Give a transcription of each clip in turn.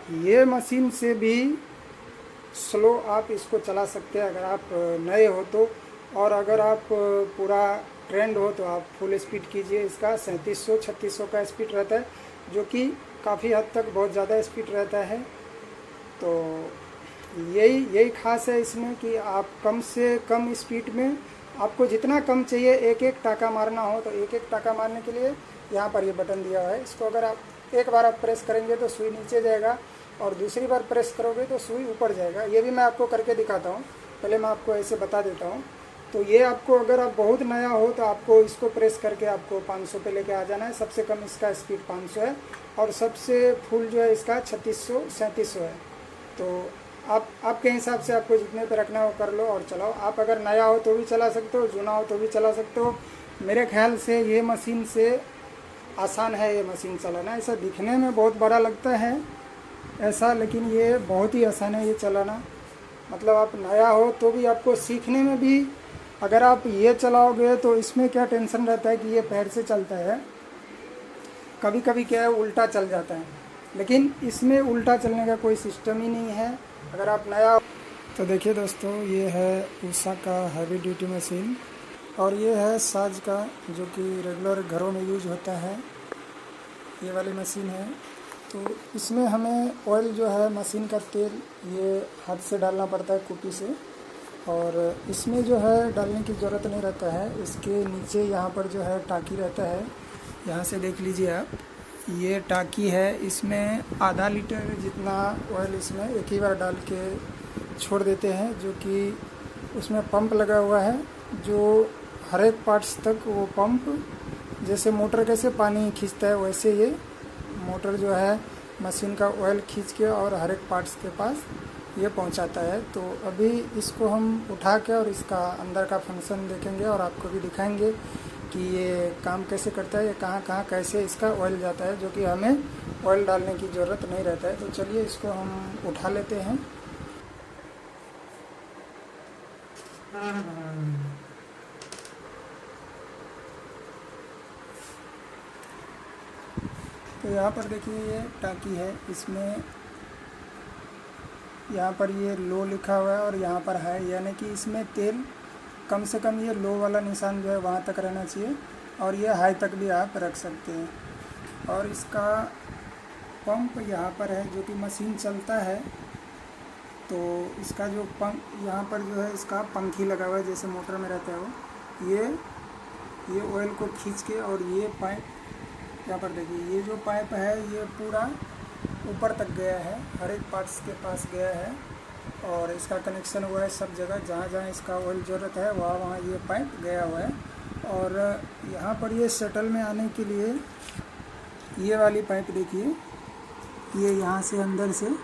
ये मशीन से भी स्लो आप इसको चला सकते हैं अगर आप नए हो तो। और अगर आप पूरा ट्रेंड हो तो आप फुल स्पीड कीजिए। इसका 3700-3600 का स्पीड रहता है, जो कि काफ़ी हद तक बहुत ज़्यादा स्पीड रहता है। तो यही यही खास है इसमें कि आप कम से कम स्पीड में, आपको जितना कम चाहिए एक एक टाका मारना हो तो एक एक टाका मारने के लिए यहाँ पर ये बटन दिया हुआ है। इसको अगर आप एक बार आप प्रेस करेंगे तो सुई नीचे जाएगा, और दूसरी बार प्रेस करोगे तो सुई ऊपर जाएगा। ये भी मैं आपको करके दिखाता हूँ, पहले मैं आपको ऐसे बता देता हूँ। तो ये आपको, अगर आप बहुत नया हो तो आपको इसको प्रेस करके आपको 500 पे लेके आ जाना है। सबसे कम इसका स्पीड 500 है, और सबसे फुल जो है इसका 3600-3700 है। तो आप आपके हिसाब से आपको जितने पे रखना हो कर लो और चलाओ। आप अगर नया हो तो भी चला सकते हो, जुना हो तो भी चला सकते हो। मेरे ख्याल से ये मशीन से आसान है ये मशीन चलाना। ऐसा दिखने में बहुत बड़ा लगता है ऐसा, लेकिन ये बहुत ही आसान है ये चलाना। मतलब आप नया हो तो भी आपको सीखने में भी, अगर आप ये चलाओगे तो इसमें क्या टेंशन रहता है कि ये पैर से चलता है, कभी कभी क्या है उल्टा चल जाता है, लेकिन इसमें उल्टा चलने का कोई सिस्टम ही नहीं है अगर आप नया हो। तो देखिए दोस्तों, ये है उषा का हैवी ड्यूटी मशीन, और ये है साज का, जो कि रेगुलर घरों में यूज होता है। ये वाली मशीन है। तो इसमें हमें ऑयल जो है, मशीन का तेल, ये हाथ से डालना पड़ता है कुपी से। और इसमें जो है डालने की ज़रूरत नहीं रहता है। इसके नीचे यहाँ पर जो है टाँकी रहता है, यहाँ से देख लीजिए आप, ये टाँकी है। इसमें आधा लीटर जितना ऑयल इसमें एक ही बार डाल के छोड़ देते हैं, जो कि उसमें पंप लगा हुआ है, जो हर एक पार्ट्स तक वो पंप, जैसे मोटर कैसे पानी खींचता है वैसे ये मोटर जो है मशीन का ऑयल खींच के और हर एक पार्ट्स के पास ये पहुंचाता है। तो अभी इसको हम उठा के और इसका अंदर का फंक्शन देखेंगे और आपको भी दिखाएंगे कि ये काम कैसे करता है, ये कहाँ कहाँ कैसे इसका ऑयल जाता है, जो कि हमें ऑयल डालने की ज़रूरत नहीं रहता है। तो चलिए इसको हम उठा लेते हैं। तो यहाँ पर देखिए ये टाँकी है, इसमें यहाँ पर ये लो लिखा हुआ है और यहाँ पर हाई, यानी कि इसमें तेल कम से कम ये लो वाला निशान जो है वहाँ तक रहना चाहिए, और ये हाई तक भी आप रख सकते हैं। और इसका पंप यहाँ पर है, जो कि मशीन चलता है तो इसका जो पंप यहाँ पर जो है, इसका पंखी लगा हुआ है जैसे मोटर में रहता है वो, ये ऑयल को खींच के, और ये पाइप यहाँ पर देखिए, ये जो पाइप है ये पूरा ऊपर तक गया है, हर एक पार्ट्स के पास गया है, और इसका कनेक्शन हुआ है सब जगह, जहाँ जहाँ इसका ऑयल ज़रूरत है वहाँ वहाँ ये पाइप गया हुआ है। और यहाँ पर ये शटल में आने के लिए ये वाली पाइप देखिए, ये यहाँ से अंदर से,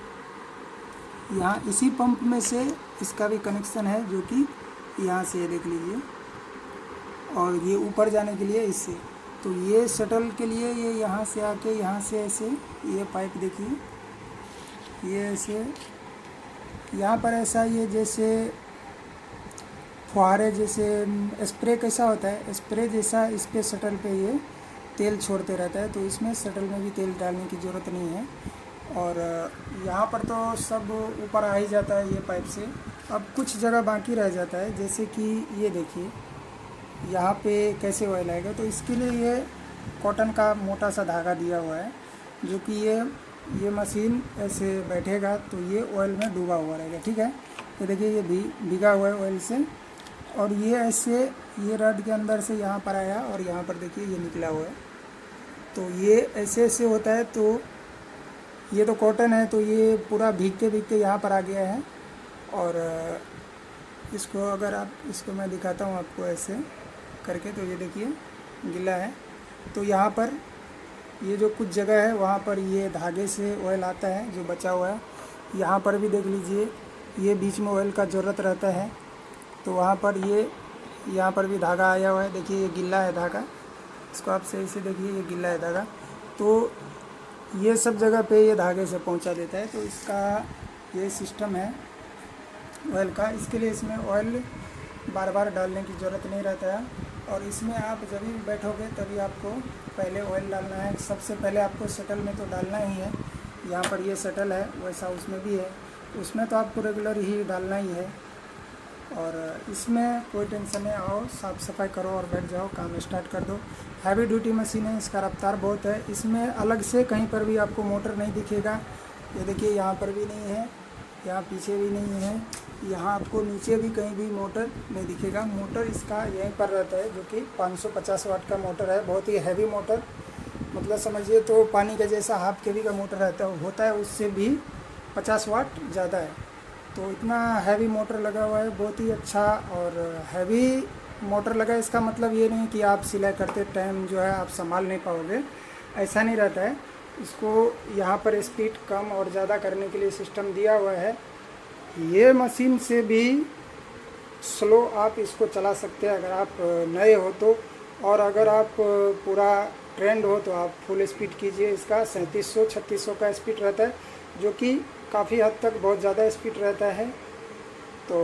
यहाँ इसी पंप में से इसका भी कनेक्शन है, जो कि यहाँ से ये देख लीजिए, और ये ऊपर जाने के लिए इससे। तो ये शटल के लिए ये यहाँ से आके यहाँ से ऐसे, ये पाइप देखिए, ये ऐसे यहाँ पर ऐसा, ये जैसे फुहारे जैसे स्प्रे कैसा होता है, स्प्रे जैसा इस पे शटल पे ये तेल छोड़ते रहता है। तो इसमें शटल में भी तेल डालने की ज़रूरत नहीं है। और यहाँ पर तो सब ऊपर आ ही जाता है ये पाइप से। अब कुछ जगह बाकी रह जाता है, जैसे कि ये देखिए यहाँ पे कैसे ऑयल आएगा। तो इसके लिए ये कॉटन का मोटा सा धागा दिया हुआ है, जो कि ये मशीन ऐसे बैठेगा तो ये ऑयल में डूबा हुआ रहेगा, ठीक है। ये देखिए ये भीगा हुआ है ऑयल से, और ये ऐसे ये रड के अंदर से यहाँ पर आया, और यहाँ पर देखिए ये निकला हुआ है। तो ये ऐसे ऐसे होता है। तो ये तो कॉटन है, तो ये पूरा भीगते भीगते यहाँ पर आ गया है। और इसको अगर आप, इसको मैं दिखाता हूँ आपको ऐसे करके, तो ये देखिए गीला है। तो यहाँ पर ये जो कुछ जगह है वहाँ पर ये धागे से ऑयल आता है जो बचा हुआ है। यहाँ पर भी देख लीजिए, ये बीच में ऑयल का ज़रूरत रहता है, तो वहाँ पर ये, यहाँ पर भी धागा आया हुआ है। देखिए ये गीला है धागा, इसको आप सही से देखिए, ये गीला है धागा। तो ये सब जगह पे ये धागे से पहुँचा देता है। तो इसका ये सिस्टम है ऑयल का। इसके लिए इसमें ऑयल बार बार डालने की ज़रूरत नहीं रहता है। और इसमें आप जब भी बैठोगे तभी आपको पहले ऑयल डालना है। सबसे पहले आपको शटल में तो डालना ही है, यहाँ पर ये शटल है, वैसा उसमें भी है। उसमें तो आपको रेगुलर ही डालना ही है, और इसमें कोई टेंशन नहीं। आओ साफ़ सफाई करो और बैठ जाओ, काम स्टार्ट कर दो। हैवी ड्यूटी मशीन है, इसका रफ्तार बहुत है। इसमें अलग से कहीं पर भी आपको मोटर नहीं दिखेगा। ये देखिए, यहाँ पर भी नहीं है, यहाँ पीछे भी नहीं है, यहाँ आपको नीचे भी कहीं भी मोटर नहीं दिखेगा। मोटर इसका यहीं पर रहता है, जो कि 550 वाट का मोटर है। बहुत ही हैवी मोटर, मतलब समझिए तो पानी का जैसा हाफ केवी का मोटर होता है, उससे भी 50 वाट ज़्यादा है। तो इतना हैवी मोटर लगा हुआ है, बहुत ही अच्छा। और हैवी मोटर लगा, इसका मतलब ये नहीं कि आप सिलाई करते टाइम जो है आप संभाल नहीं पाओगे, ऐसा नहीं रहता है। इसको यहाँ पर स्पीड कम और ज़्यादा करने के लिए सिस्टम दिया हुआ है। ये मशीन से भी स्लो आप इसको चला सकते हैं अगर आप नए हो तो। और अगर आप पूरा ट्रेंड हो तो आप फुल स्पीड कीजिए। इसका 3700-3600 का स्पीड रहता है, जो कि काफ़ी हद तक बहुत ज़्यादा स्पीड रहता है। तो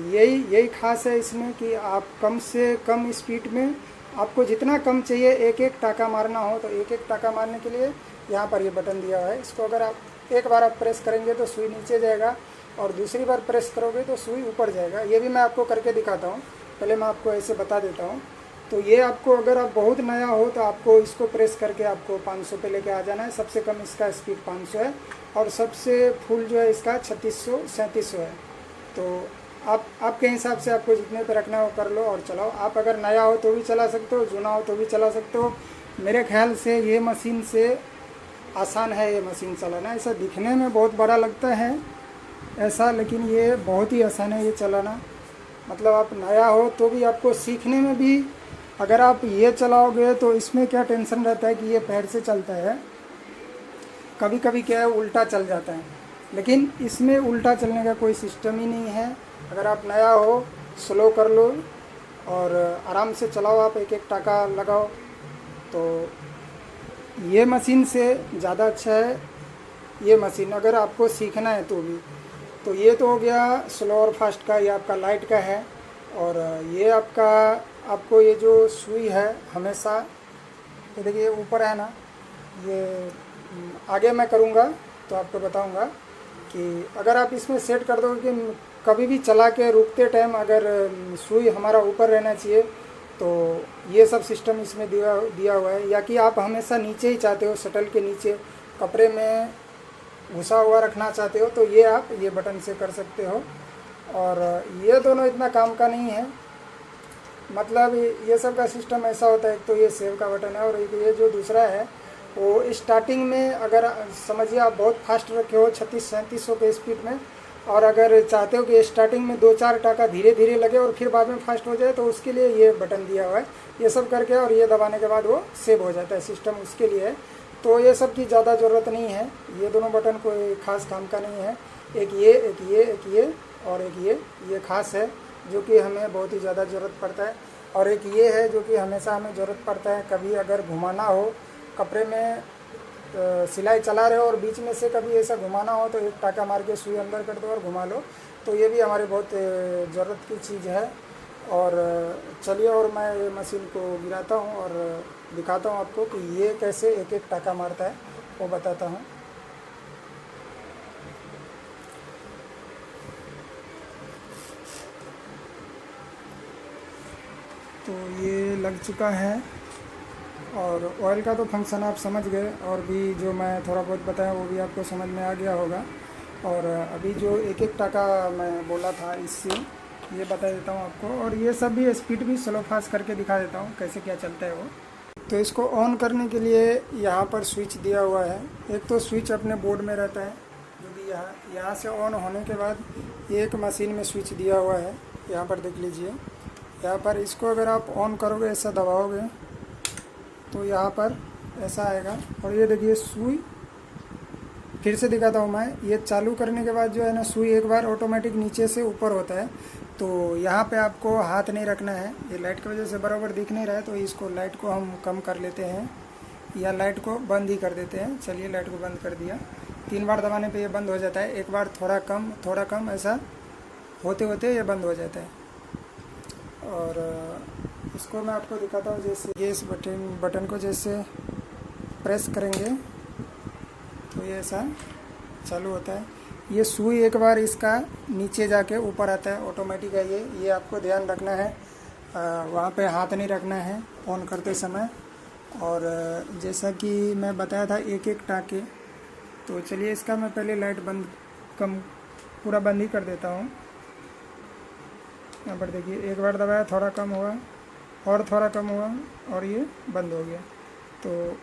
यही खास है इसमें कि आप कम से कम स्पीड में, आपको जितना कम चाहिए, एक एक टाका मारना हो तो एक एक टाका मारने के लिए यहाँ पर ये बटन दिया हुआ है। इसको अगर आप एक बार आप प्रेस करेंगे तो सुई नीचे जाएगा, और दूसरी बार प्रेस करोगे तो सुई ऊपर जाएगा। ये भी मैं आपको करके दिखाता हूँ, पहले मैं आपको ऐसे बता देता हूँ। तो ये आपको, अगर आप बहुत नया हो तो आपको इसको प्रेस करके आपको 500 पे लेके आ जाना है। सबसे कम इसका स्पीड 500 है, और सबसे फुल जो है इसका 3600-3700 है। तो आपके हिसाब से आपको जितने पे रखना हो कर लो और चलाओ। आप अगर नया हो तो भी चला सकते हो, जुना हो तो भी चला सकते हो। मेरे ख्याल से ये मशीन से आसान है ये मशीन चलाना। ऐसा दिखने में बहुत बड़ा लगता है ऐसा, लेकिन ये बहुत ही आसान है ये चलाना। मतलब आप नया हो तो भी आपको सीखने में भी, अगर आप ये चलाओगे तो इसमें क्या टेंशन रहता है कि ये पैर से चलता है, कभी कभी क्या है उल्टा चल जाता है, लेकिन इसमें उल्टा चलने का कोई सिस्टम ही नहीं है। अगर आप नया हो, स्लो कर लो और आराम से चलाओ, आप एक एक टाका लगाओ। तो ये मशीन से ज़्यादा अच्छा है ये मशीन, अगर आपको सीखना है तो भी। तो ये तो हो गया स्लो और फास्ट का, ये आपका लाइट का है। और ये आपको ये जो सुई है हमेशा, ये देखिए ऊपर है ना, ये आगे मैं करूँगा तो आपको बताऊँगा कि अगर आप इसमें सेट कर दो कि कभी भी चला के रुकते टाइम अगर सुई हमारा ऊपर रहना चाहिए, तो ये सब सिस्टम इसमें दिया हुआ है। या कि आप हमेशा नीचे ही चाहते हो, शटल के नीचे कपड़े में घुसा हुआ रखना चाहते हो, तो ये आप ये बटन से कर सकते हो। और ये दोनों इतना काम का नहीं है, मतलब ये सब का सिस्टम ऐसा होता है। एक तो ये सेव का बटन है, और एक ये जो दूसरा है वो स्टार्टिंग में, अगर समझिए आप बहुत फास्ट रखे हो 3600-3700 के स्पीड में, और अगर चाहते हो कि स्टार्टिंग में 2-4 टाका धीरे धीरे लगे और फिर बाद में फास्ट हो जाए, तो उसके लिए ये बटन दिया हुआ है। ये सब करके और ये दबाने के बाद वो सेव हो जाता है, सिस्टम उसके लिए है। तो ये सब की ज़्यादा ज़रूरत नहीं है, ये दोनों बटन कोई ख़ास काम का नहीं है। एक ये और एक ये ख़ास है, जो कि हमें बहुत ही ज़्यादा ज़रूरत पड़ता है। और एक ये है जो कि हमेशा हमें ज़रूरत पड़ता है, कभी अगर घुमाना हो कपड़े में, सिलाई चला रहे हो और बीच में से कभी ऐसा घुमाना हो, तो एक टाका मार के सुई अंदर कर दो और घुमा लो। तो ये भी हमारे बहुत ज़रूरत की चीज़ है। और चलिए, और मैं ये मशीन को गिराता हूँ और दिखाता हूँ आपको कि ये कैसे एक एक टाका मारता है, वो बताता हूँ। तो ये लग चुका है, और ऑयल का तो फंक्शन आप समझ गए, और भी जो मैं थोड़ा बहुत बताया वो भी आपको समझ में आ गया होगा। और अभी जो एक एक टाका मैं बोला था, इससे ये बता देता हूँ आपको। और ये सब भी स्पीड भी स्लो फास्ट करके दिखा देता हूँ कैसे क्या चलता है वो। तो इसको ऑन करने के लिए यहाँ पर स्विच दिया हुआ है। एक तो स्विच अपने बोर्ड में रहता है, जो कि यहाँ से ऑन होने के बाद एक मशीन में स्विच दिया हुआ है, यहाँ पर देख लीजिए। यहाँ पर इसको अगर आप ऑन करोगे, ऐसा दबाओगे तो यहाँ पर ऐसा आएगा। और ये देखिए सुई, फिर से दिखाता हूँ मैं। ये चालू करने के बाद जो है ना, सुई एक बार ऑटोमेटिक नीचे से ऊपर होता है। तो यहाँ पे आपको हाथ नहीं रखना है, ये लाइट की वजह से बराबर दिख नहीं रहा है, तो इसको लाइट को हम कम कर लेते हैं या लाइट को बंद ही कर देते हैं। चलिए, लाइट को बंद कर दिया। 3 बार दबाने पे ये बंद हो जाता है, एक बार थोड़ा कम ऐसा होते होते ये बंद हो जाता है। और इसको मैं आपको दिखाता हूँ, जैसे ये इस बटन को जैसे प्रेस करेंगे तो तो ये ऐसा चालू होता है। ये सुई एक बार इसका नीचे जाके ऊपर आता है, ऑटोमेटिक है ये आपको ध्यान रखना है, वहाँ पे हाथ नहीं रखना है ऑन करते समय। और जैसा कि मैं बताया था एक एक टाँके, तो चलिए इसका मैं पहले लाइट पूरा बंद ही कर देता हूँ। यहाँ पर देखिए एक बार दबाया, थोड़ा कम हुआ और थोड़ा कम हुआ और ये बंद हो गया। तो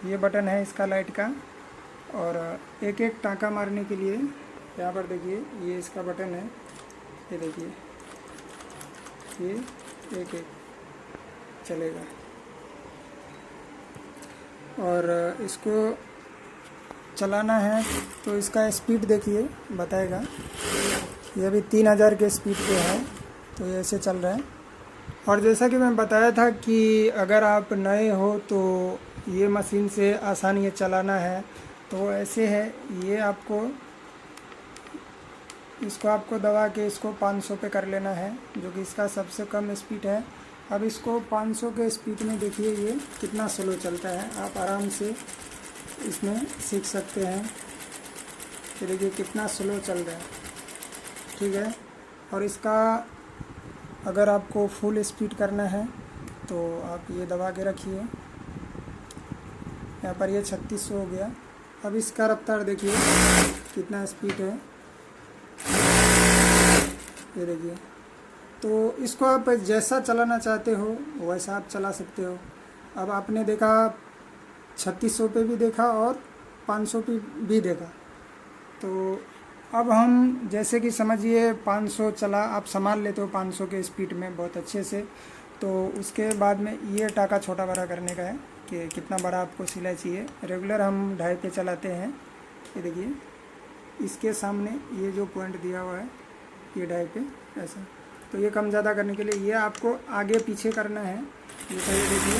ये बटन है इसका लाइट का। और एक एक टाँका मारने के लिए यहाँ पर देखिए ये इसका बटन है, ये देखिए ये एक एक चलेगा। और इसको चलाना है तो इसका स्पीड देखिए बताएगा। ये अभी 3000 के स्पीड पे है, तो ये ऐसे चल रहा है। और जैसा कि मैं बताया था कि अगर आप नए हो तो ये मशीन से आसान ये चलाना है, तो ऐसे है। ये इसको आपको दबा के इसको 500 पे कर लेना है, जो कि इसका सबसे कम स्पीड है। अब इसको 500 के स्पीड में देखिए ये कितना स्लो चलता है, आप आराम से इसमें सीख सकते हैं। ये देखिए कितना स्लो चल रहा है, ठीक है। और इसका अगर आपको फुल स्पीड करना है तो आप ये दबा के रखिए, यहाँ पर ये 3600 हो गया। अब इसका रफ्तार देखिए कितना स्पीड है, ये देखिए। तो इसको आप जैसा चलाना चाहते हो वैसा आप चला सकते हो। अब आपने देखा 3600 पे भी देखा और 500 पे भी देखा। तो अब हम जैसे कि समझिए 500 चला, आप संभाल लेते हो 500 के स्पीड में बहुत अच्छे से। तो उसके बाद में ये टाका छोटा बड़ा करने का है कि कितना बड़ा आपको सिलाई चाहिए। रेगुलर हम 2.5 पे चलाते हैं, ये देखिए इसके सामने ये जो पॉइंट दिया हुआ है ये 2.5 पे ऐसा। तो ये कम ज़्यादा करने के लिए ये आपको आगे पीछे करना है। ये देखिए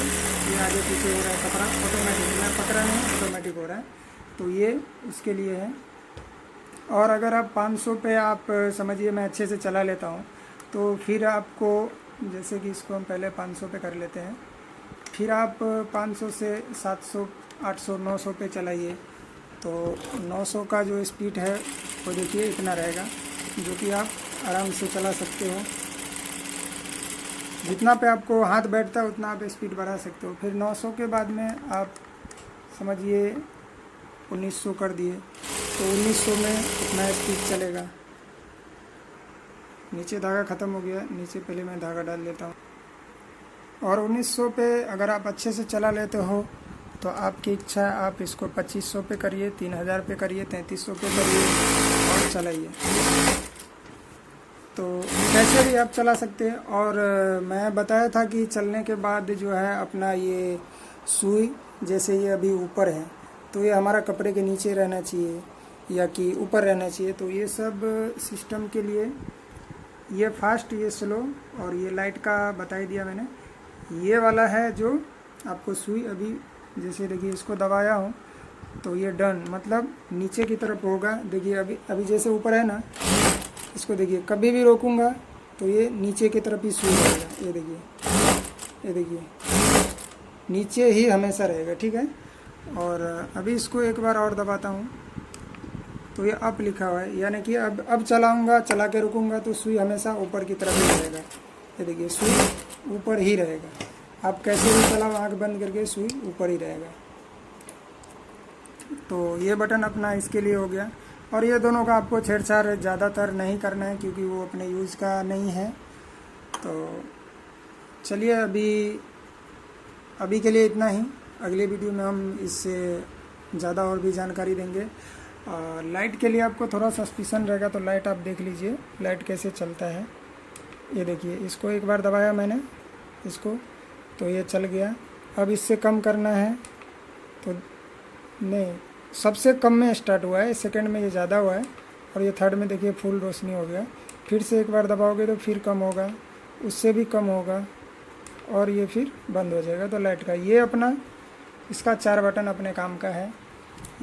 ये आगे पीछे हो रहा है, कपड़ा ऑटोमेटिक, मैं पकड़ा नहीं, ऑटोमेटिक हो रहा है। तो ये उसके लिए है। और अगर आप 500 पे आप समझिए मैं अच्छे से चला लेता हूँ, तो फिर आपको जैसे कि इसको हम पहले 500 पे कर लेते हैं, फिर आप 500 से 700 800 900 पे चलाइए। तो 900 का जो स्पीड है वो देखिए इतना रहेगा, जो कि आप आराम से चला सकते हो। जितना पे आपको हाथ बैठता है उतना आप स्पीड बढ़ा सकते हो। फिर 900 के बाद में आप समझिए 1900 कर दिए, तो 1900 में इतना स्पीड चलेगा। नीचे धागा ख़त्म हो गया, नीचे पहले मैं धागा डाल लेता हूँ। और 1900 पे अगर आप अच्छे से चला लेते हो तो आपकी इच्छा है, आप इसको 2500 पे करिए, 3000 पे करिए, 3300 पे करिए और चलाइए। तो कैसे भी आप चला सकते हैं। और मैं बताया था कि चलने के बाद जो है अपना ये सुई जैसे ये अभी ऊपर है, तो ये हमारा कपड़े के नीचे रहना चाहिए या कि ऊपर रहना चाहिए। तो ये सब सिस्टम के लिए ये फास्ट, ये स्लो और ये लाइट का बता ही दिया मैंने। ये वाला है जो आपको सुई अभी जैसे देखिए इसको दबाया हूँ तो ये डन, मतलब नीचे की तरफ होगा। देखिए अभी जैसे ऊपर है ना, इसको देखिए कभी भी रोकूंगा तो ये नीचे की तरफ ही सुई रहेगा। ये देखिए नीचे ही हमेशा रहेगा, ठीक है। और अभी इसको एक बार और दबाता हूँ तो ये अप लिखा हुआ है, यानी कि अब चलाऊंगा, चला के रुकूंगा तो सुई हमेशा ऊपर की तरफ ही रहेगा। ये देखिए सुई ऊपर ही रहेगा, आप कैसे भी चलाओ आँख बंद करके सुई ऊपर ही रहेगा। तो ये बटन अपना इसके लिए हो गया। और ये दोनों का आपको छेड़छाड़ ज़्यादातर नहीं करना है क्योंकि वो अपने यूज़ का नहीं है। तो चलिए अभी के लिए इतना ही। अगले वीडियो में हम इससे ज़्यादा और भी जानकारी देंगे। लाइट के लिए आपको थोड़ा सस्पिशन रहेगा, तो लाइट आप देख लीजिए लाइट कैसे चलता है। ये देखिए इसको एक बार दबाया मैंने इसको, तो ये चल गया। अब इससे कम करना है तो नहीं, सबसे कम में स्टार्ट हुआ है, सेकंड में ये ज़्यादा हुआ है और ये थर्ड में देखिए फुल रोशनी हो गया। फिर से एक बार दबाओगे तो फिर कम होगा, उससे भी कम होगा और ये फिर बंद हो जाएगा। तो लाइट का ये अपना इसका 4 बटन अपने काम का है।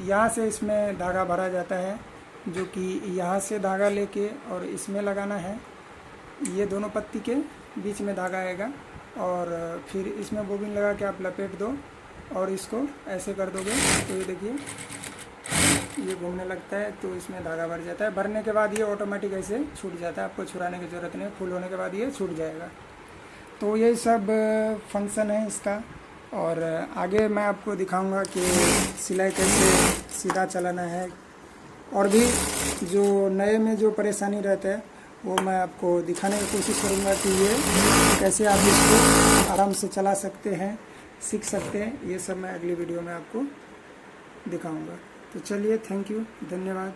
यहाँ से इसमें धागा भरा जाता है, जो कि यहाँ से धागा लेके और इसमें लगाना है। ये दोनों पत्ती के बीच में धागा आएगा और फिर इसमें बोबिन लगा के आप लपेट दो और इसको ऐसे कर दोगे तो ये देखिए ये घूमने लगता है तो इसमें धागा भर जाता है। भरने के बाद ये ऑटोमेटिक ऐसे छूट जाता है, आपको छुड़ाने की ज़रूरत नहीं, फुल होने के बाद ये छूट जाएगा। तो यही सब फंक्शन है इसका। और आगे मैं आपको दिखाऊंगा कि सिलाई कैसे सीधा चलाना है, और भी जो नए में जो परेशानी रहता है वो मैं आपको दिखाने की कोशिश करूंगा कि ये कैसे आप इसको आराम से चला सकते हैं, सीख सकते हैं। ये सब मैं अगली वीडियो में आपको दिखाऊंगा। तो चलिए, थैंक यू, धन्यवाद।